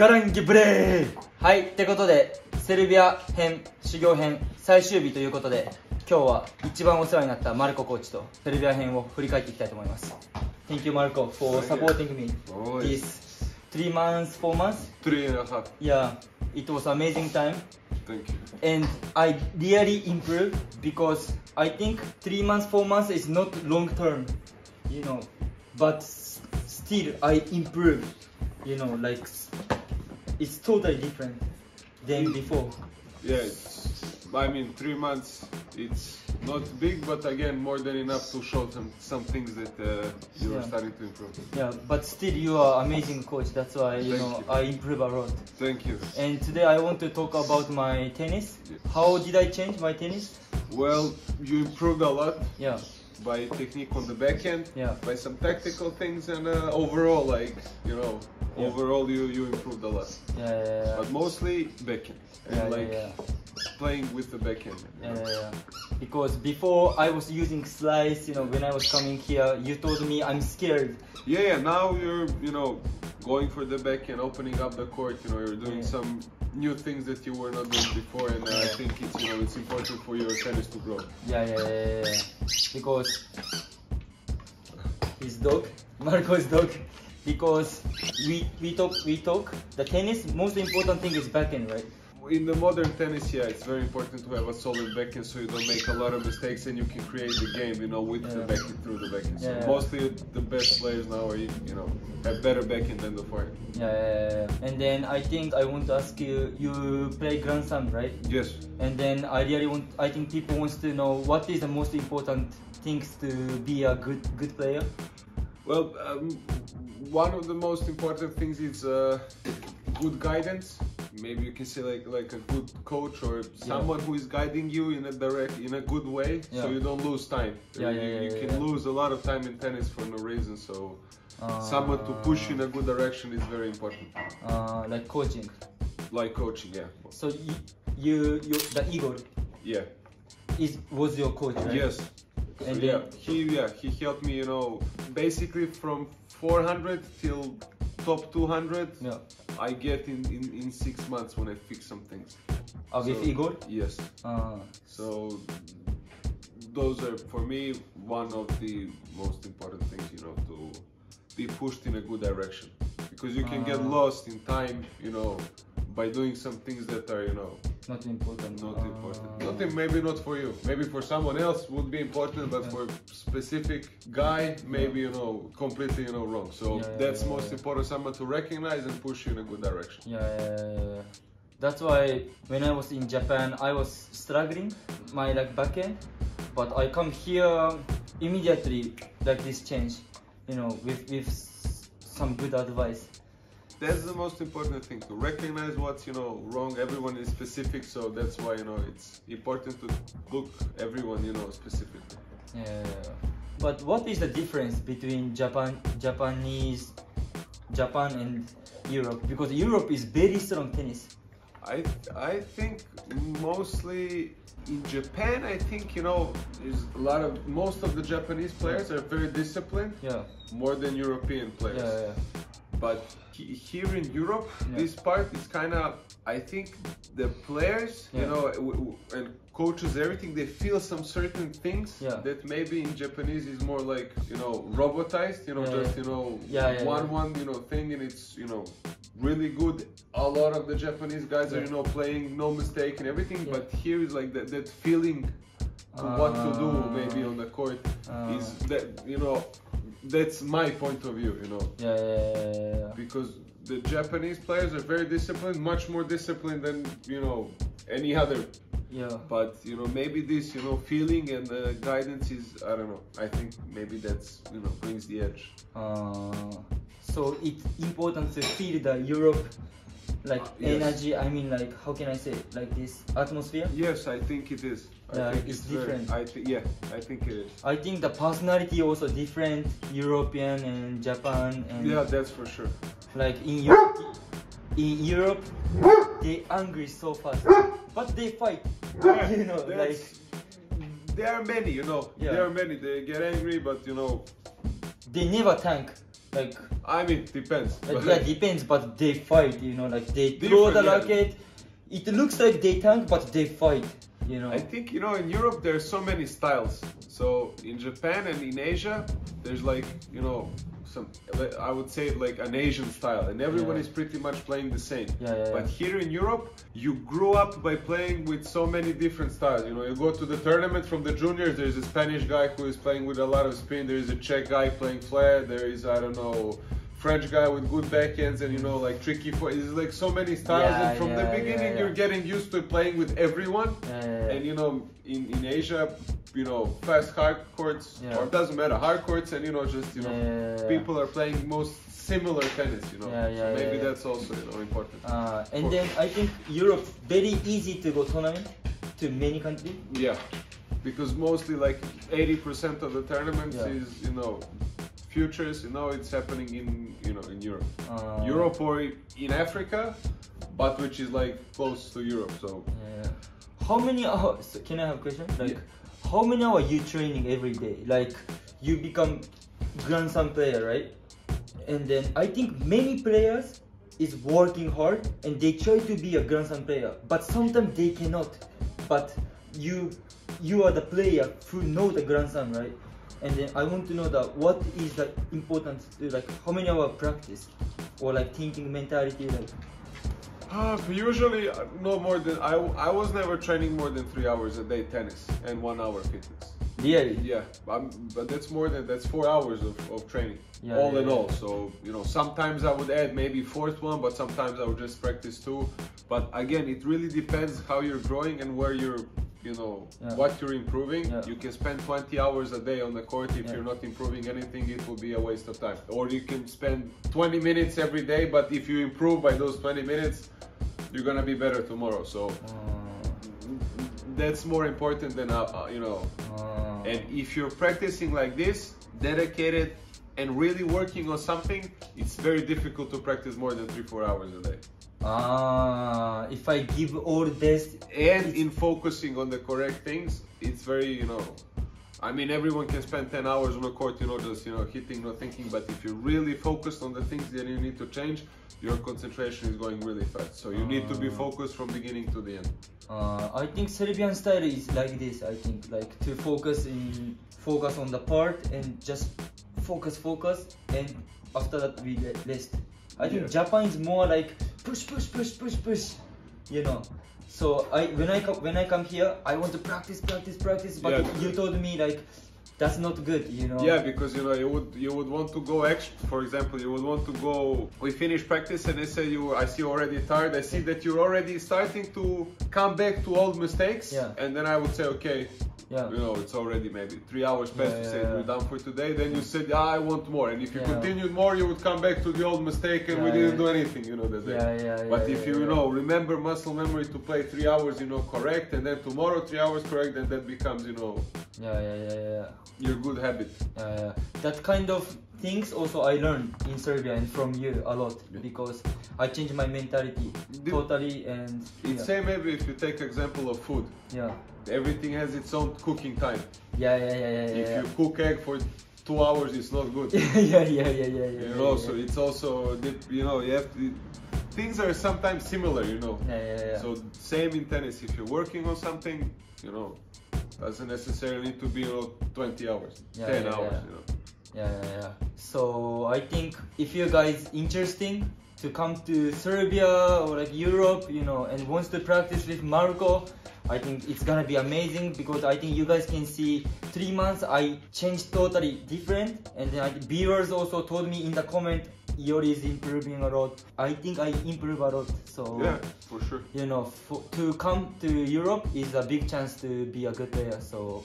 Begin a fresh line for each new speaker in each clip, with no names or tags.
ガランギブレー。はい、ってことでセルビア編修行編最終日ということで、今日は一番お世話になったマルココーチとセルビア編を振り返っていきたいと思います。 Thank you Marco for supporting me this 3 months 4 months
3.5.
Yeah, it was amazing time.
Thank you.
And I really improved because I think 3 months 4 months is not long term, you know, but still I improved, you know, like it's totally different than before.
Yeah, I mean 3 months, it's not big, but again more than enough to show some things that you are starting to improve.
Yeah, but still you are amazing coach, that's why you know I improve a lot.
Thank you.
And today I want to talk about my tennis. How did I change my tennis?
Well, you improved a lot.
Yeah.
By technique on the backhand,
yeah,
by some tactical things, and overall, like, you know, overall you improved a lot.
Yeah.
But mostly backhand, and playing with the backhand.
Yeah. Because before I was using slice, you know, when I was coming here, you told me I'm scared.
Yeah. Now you're, you know, going for the backhand, opening up the court. You know, you're doing some new things that you were not doing before, and I think it's, you know, it's important for your tennis to grow.
Yeah. Because his dog, Marco's dog, because we talk. The tennis, most important thing is backhand, right?
In the modern tennis, yeah, it's very important to have a solid backhand so you don't make a lot of mistakes and you can create the game, you know, with the backhand, through the backhand. So mostly the best players now are, you know, have better backhand than the forehand.
Yeah. And then I think I want to ask you, you play Grand Slam, right?
Yes.
And then I think people wants to know what is the most important things to be a good player?
Well, one of the most important things is good guidance. Maybe you can say like a good coach or someone who is guiding you in a good way, so you don't lose time. You can lose a lot of time in tennis for no reason. So someone to push you in a good direction is very important.
Like coaching.
Like coaching, yeah.
So you the Igor.
Yeah.
Was your coach, right?
Yes.
And
so, he helped me, you know, basically from 400 till top 200. Yeah. I get in 6 months when I fix some things.
With Igor?
Yes. So those are for me one of the most important things, you know, to be pushed in a good direction, because you can get lost in time, you know, by doing some things that are, you know,
not important.
Nothing, maybe not for you. Maybe for someone else would be important, but for a specific guy, maybe, you know, completely, you know, wrong. So that's most important, someone to recognize and push you in a good direction.
Yeah. That's why when I was in Japan, I was struggling my backhand, but I come here immediately this change, you know, with some good advice.
That's the most important thing, to recognize what's, you know, wrong. Everyone is specific, so that's why, you know, it's important to look everyone, you know, specifically.
Yeah. But what is the difference between Japan and Europe? Because Europe is very strong tennis.
I think mostly in Japan, I think, you know, there's most of the Japanese players are very disciplined. Yeah. More than European players. Yeah. But here in Europe, this part is kind of, I think the players, you know, and coaches, everything, they feel some certain things that maybe in Japanese is more like, you know, robotized, you know, just, you know, one, you know, thing, and it's, you know, really good. A lot of the Japanese guys are, you know, playing no mistake and everything, but here is like that feeling to what to do maybe on the court is that, you know, that's my point of view, you know. Yeah. Because the Japanese players are very disciplined, much more disciplined than, you know, any other. Yeah. But, you know, maybe this, you know, feeling and guidance is, I don't know, I think maybe that's, you know, brings the edge.
So it's important to feel the Europe, energy, I mean, how can I say it, like this atmosphere?
Yes, I think it is. I think
it's different.
I think it is.
I think the personality also different, European and Japan. And
yeah, that's for sure.
Like in Europe, they angry so fast, but they fight. You know,
there are many, you know. There are many. They get angry, but you know,
they never tank. Like,
I mean, depends.
Yeah, depends, but they fight, you know, like they throw the racket. It looks like they tank, but they fight, you know.
I think, you know, in Europe there's so many styles. So in Japan and in Asia, there's like, you know, I would say like an Asian style, and everyone is pretty much playing the same. But here in Europe, you grew up by playing with so many different styles. You know, you go to the tournament from the juniors, there's a Spanish guy who is playing with a lot of spin, there is a Czech guy playing flat, there is, I don't know, French guy with good backhands and, you know, like tricky foot. It's like so many styles, and from the beginning you're getting used to playing with everyone. And you know, in Asia, you know, fast hard courts, or it doesn't matter, hard courts, and you know, just, you know, people are playing most similar tennis, you know. So maybe that's also, you know, important.
And then I think Europe, very easy to go tournament to many countries.
Yeah, because mostly like 80% of the tournaments is, you know, futures, you know, it's happening in, you know, in Europe. Europe or in Africa, but which is like close to Europe, so.
How many hours, can I have a question? Like, how many hours you training every day? Like, you become Grand Slam player, right? And then I think many players is working hard and they try to be a Grand Slam player, but sometimes they cannot. But you are the player who know the Grand Slam, right? And then I want to know that what is the importance, like how many hours practice or like thinking mentality, like.
Usually no more than, I was never training more than 3 hours a day tennis and 1 hour fitness.
Really?
Yeah, but that's more than, that's 4 hours of training, all in all. So, you know, sometimes I would add maybe fourth one, but sometimes I would just practice 2. But again, it really depends how you're growing and where you're, you know, what you're improving. You can spend 20 hours a day on the court. If you're not improving anything, it will be a waste of time. Or you can spend 20 minutes every day, but if you improve by those 20 minutes, you're gonna be better tomorrow. So that's more important than, you know. And if you're practicing like this, dedicated and really working on something, it's very difficult to practice more than 3-4 hours a day.
If I give all the best
and in focusing on the correct things, it's very, you know, I mean, everyone can spend 10 hours on a court, you know, just, you know, hitting, not thinking, but if you're really focused on the things that you need to change, your concentration is going really fast. So you need to be focused from beginning to the end.
I think Serbian style is like this. I think like to focus on the part and just focus, and after that we rest. I think Japan is more like push, you know. So when I come here, I want to practice, but you told me like that's not good, you know.
Yeah, because you know you would want to go extra. For example, you would want to go. We finish practice and I say I see you already tired. I see that you're already starting to come back to old mistakes. And then I would say, okay. You know, it's already maybe 3 hours past. You said we're done for today. Then you said, I want more. And if you continued more, you would come back to the old mistake, and we didn't do anything, you know, that day. But if you know, remember muscle memory to play 3 hours, you know, correct, and then tomorrow 3 hours correct, then that becomes, you know, your good habit.
That kind of things also I learned in Serbia and from you a lot, because I changed my mentality totally. And
it's same maybe if you take example of food. Everything has its own cooking time. If you cook egg for 2 hours, it's not good. You know, so it's also, you know, you have to, things are sometimes similar, you know. So same in tennis, if you're working on something, you know, doesn't necessarily need to be, you know, 20 hours, 10 hours, you know.
So I think if you guys interested to come to Serbia or like Europe, you know, and wants to practice with Marco, I think it's gonna be amazing, because I think you guys can see 3 months I changed totally different, and then viewers also told me in the comment Iori is improving a lot. I think I improve a lot. So
yeah, for sure.
You know, to come to Europe is a big chance to be a good player. So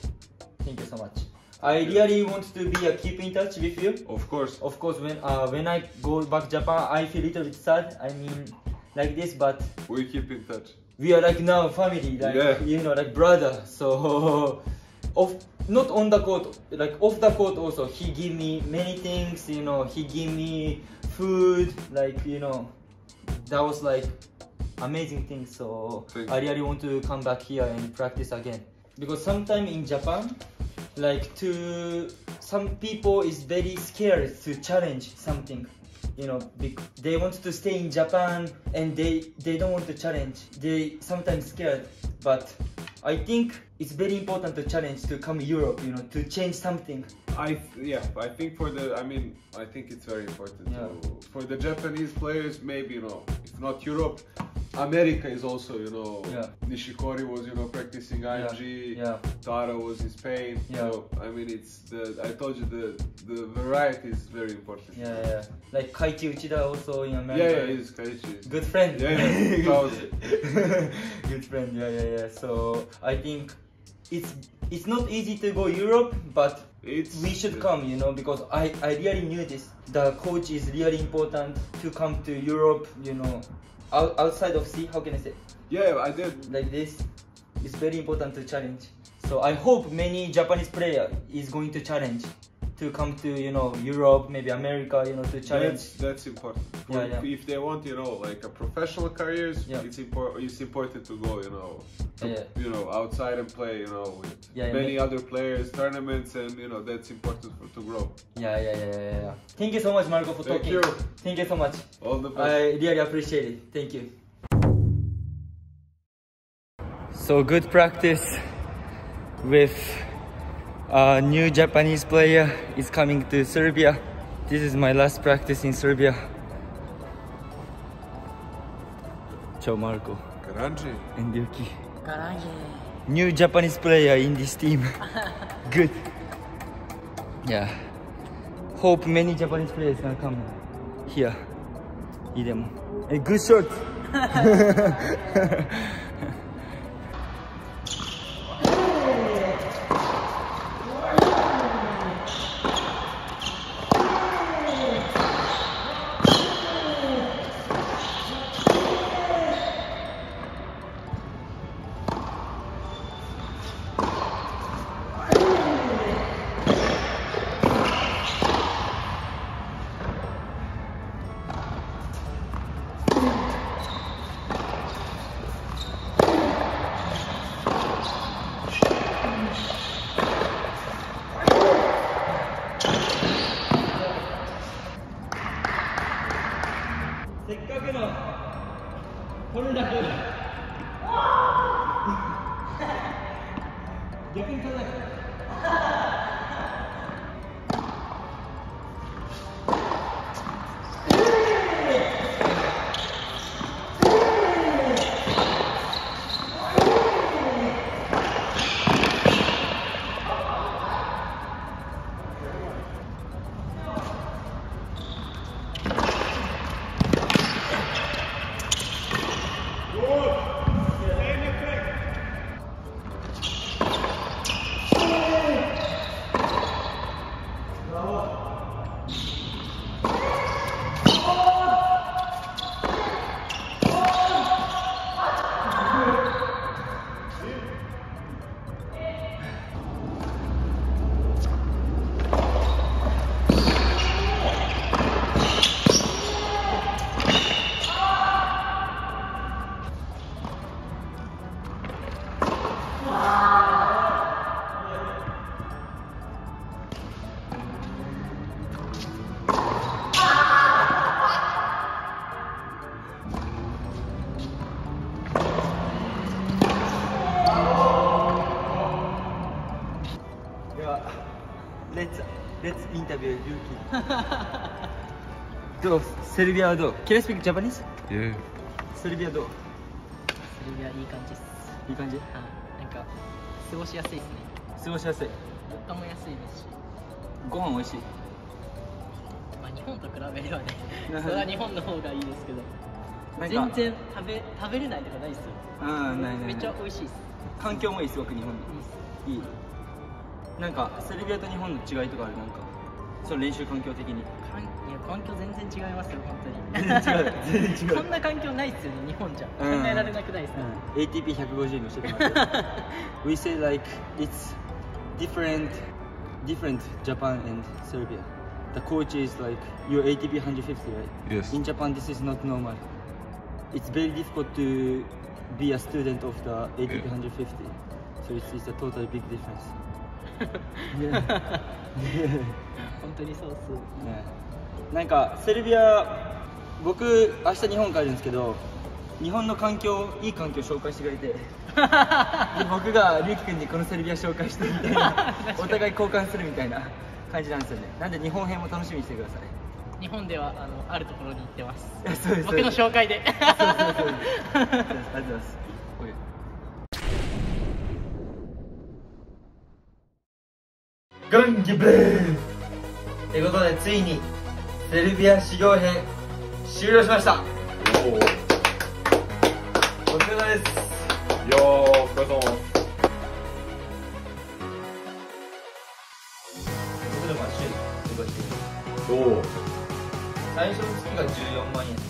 thank you so much. I really want to keep in touch with you.
Of course.
Of course, when I go back to Japan, I feel a little bit sad. I mean, like this, but
we keep in touch.
We are like now family, like you know, like brother. So, not on the court, like off the court also. He give me many things, you know. He give me food, like, you know. That was like amazing thing. So I really want to come back here and practice again, because sometime in Japan, like to some people is very scared to challenge something. You know, they want to stay in Japan and they don't want to challenge. They sometimes scared, but I think it's very important to challenge to come Europe. You know, to change something.
I think I think it's very important for the Japanese players. Maybe if not Europe, America is also Nishikori was practicing IMG. Taro was in Spain. So I mean I told you the variety is very important.
Like Kaichi Uchida also in America.
He's Kaichi.
Good friend. Good friend. So I think it's not easy to go Europe, but we should come, because I really knew this. The coach is really important to come to Europe, outside of sea. How can I say?
I did.
Like this, it's very important to challenge. So I hope many Japanese player is going to challenge to come to Europe, maybe America, to challenge.
That's important. If they want like a professional careers, it's important to go outside and play with many other players, tournaments, and that's important to grow.
Thank you so much, Marco, for talking. Thank you so much.
All the best.
I really appreciate it. Thank you. So good practice with a new Japanese player is coming to Serbia. This is my last practice in Serbia. Ciao Marco.
Karanji.
And Yuki.
Karanji.
New Japanese player in this team. Good. Hope many Japanese players can come here. A good shot. Let's interview Yuki. どうセルビアはどう Can I speak Japanese?
Yeah.
セルビアどう
セルビアいい感じです。
いい感じ
なんか過ごしやすいですね。
過ごしやすい
物価も安いですし、
ご飯美味しい
日本と比べればねそれは日本の方がいいですけど全然食べれないとかないですよ。めっちゃ美味しいです。
環境もいいすごく日本でいいなんかセルビアと日本の違いとかあるなんかその練習環境的に
いや環境全然違いますよ本当に
全然違う
こんな環境ないっすよね日本じゃ考えられなくないですか、
ATP150 に教えてもらって We say like it's different Japan and Serbia. The coach is like your ATP 150, right?
Yes.
In Japan this is not normal. It's very difficult to be a student of the ATP 150. So it's a totally big difference.
本当にそうっすね。
なんかセルビア、僕明日日本帰るんですけど、日本の環境、いい環境を紹介してくれてで僕がリュウキ君にこのセルビア紹介してみたいなお互い交換するみたいな感じなんですよね。なんで日本編も楽しみにしてください。
日本ではあるところに行ってます。
そうです、
僕の紹介で。
そうありがとうございます。ガンギブーということで、ついにセルビア修行編終了しました。お疲れ様です。
いやー、お疲れ様です。
僕でも週動かしてる。
おお。
最初の月が14万円で、